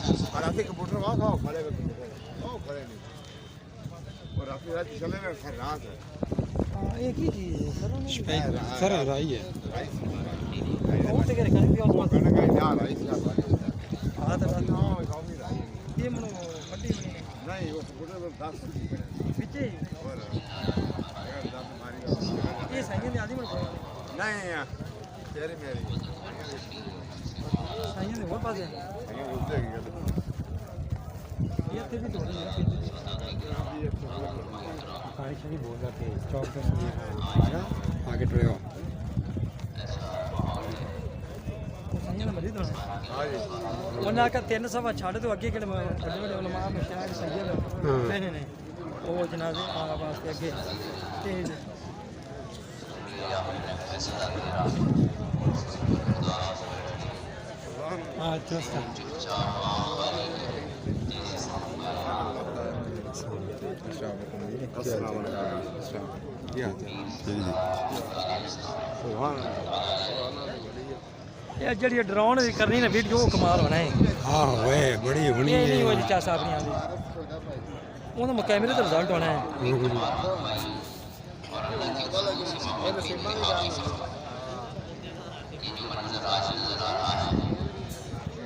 और आके कंप्यूटर वहाँ खाओ खड़े हुए खड़े नहीं और आपकी रात चले में रात है एक ही चीज़ है सर राई है वो तो करे कहीं भी और बात कहना कहीं जा राई से हाँ तो बात ना गाँव में राई ये मनो बड़ी नहीं वो कंप्यूटर में 10 पीछे और ये सही है आदि मनो नहीं यार तेरे मेरी सही है बहुत पास है ये बोलते हैं ये भी तो खाने से नहीं बोल जाते चौक पे आगे ट्रेओ सही है मरीद होना हाँ जी ਉਹਨਾਂ ਕਾ 300 ਛੱਡ ਤੋਂ ਅੱਗੇ ਕਿਹੜੇ ਵੱਡੇ ਵੱਡੇ ਉਲਮਾ ਮਸ਼ਾਇਖ ਸੈਦ ਨਹੀਂ ਨਹੀਂ ਉਹ ਜਨਾਜ਼ੇ ਆ ਵਾਸਤੇ ਅੱਗੇ ਤੇਜ਼ हाँ चुस्त ਇਹ ਜਿਹੜੀ ਡਰਾਉਣ ਦੀ ਕਰਨੀ ਨਾ ਵੀਡੀਓ ਉਹ ਕਮਾਲ ਹੋਣਾ ਹੈ हाँ वे बड़ी होनी ਇਹ है ਨਹੀਂ ਉਹ ਚਾ ਸਾਫ ਨਹੀਂ ਆਉਂਦੀ ਉਹਦਾ ਕੈਮਰੇ ਦਾ ਰਿਜ਼ਲਟ ਹੋਣਾ ਹੈ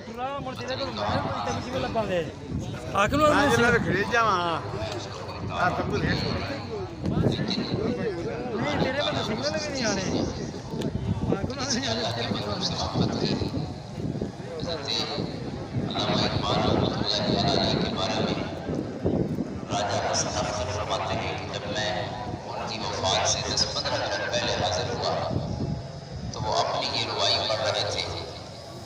ਪੂਰਾ ਮੁੜ ਤੇਰੇ ਕੋਲ ਮੈਂ ਤੈਨੂੰ ਕਿਵੇਂ ਲੱਭਾਂਗੇ ਆਖਰ ਨੂੰ आज मैं खरीद जावा आप तब तो रेट ਨਹੀਂ ਤੇਰੇ ਕੋਲ ਸਿਗਨਲ ਵੀ ਨਹੀਂ ਆਣੇ ਆਖਰ ਨੂੰ ਨਹੀਂ ਆਣੇ ਤੇਰੇ ਕੋਲ राजा हसन फरमाते हैं कि जब मैं उनकी वफात से 10-15 मिनट पहले हाजिर हुआ तो वो अपनी ये रुवाई पढ़ रहे थे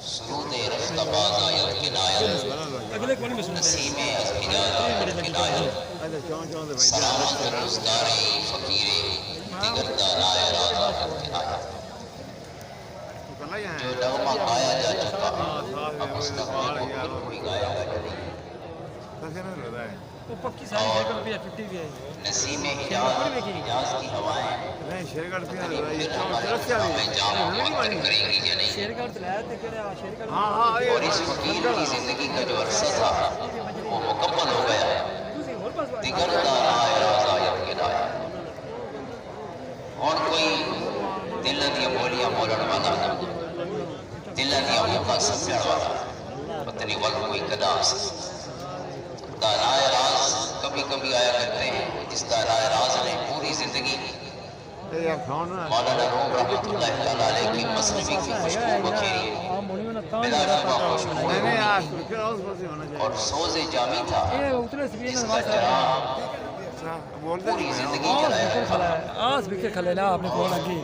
सुरूद रफ्ताबाद आयत किनायत अगले कौन में सुनते हैं नसीमे अज़किनात किनायत अच्छा चौं दे सलामत रोज़गारी फ़कीरे दिगर दानाए राज़ा किनायत भाई जो नगमा गाया जा चुका हाँ, साथ में अब उस वो नगमे बाल को यार। फिर कोई गाएगा नहीं कैसे नहीं रहता है वो पक्की सारी जगह पे 50 भी है नसीमे हिजाज की हवाएं नहीं शेरगढ़ पे नहीं रहता ये फिर चौं हमारी तरफ से आ में जाम मुअत्तर करेंगी या नहीं शेरगढ़ तो लाया थे केड़ा शेरगढ़ हाँ हाँ ये और इस फकीर की जिंदगी का जो अरसा था वो मुकम्मल हो गया है दूसरी और पास दिगर दानाए राज़ा किनाया और कोई दिल दी बोलियां बोलण वाला दिल दी मुखा समझण वाला पत्नी वल कोई कदास दानाए राज कभी कभी आया करते हैं जिस दानाए राज ने पूरी जिंदगी ये यार खाओ ना मौलाना रूम रहमतुल्लाह तआला अलैह की मसनवी की खुशबू बखेरी हां मोनी में ता बिला जुबा खुशबू नहीं नहीं यार फिर उस पर से होना और चाहिए सोज़े जामी था ये उतरे स्क्रीन में इसका आवाज जहां अच्छा बोलते पूरी नहीं जिंदगी आज चलाया बिकर खला है आज बिकर खले ना आपने कौन लगी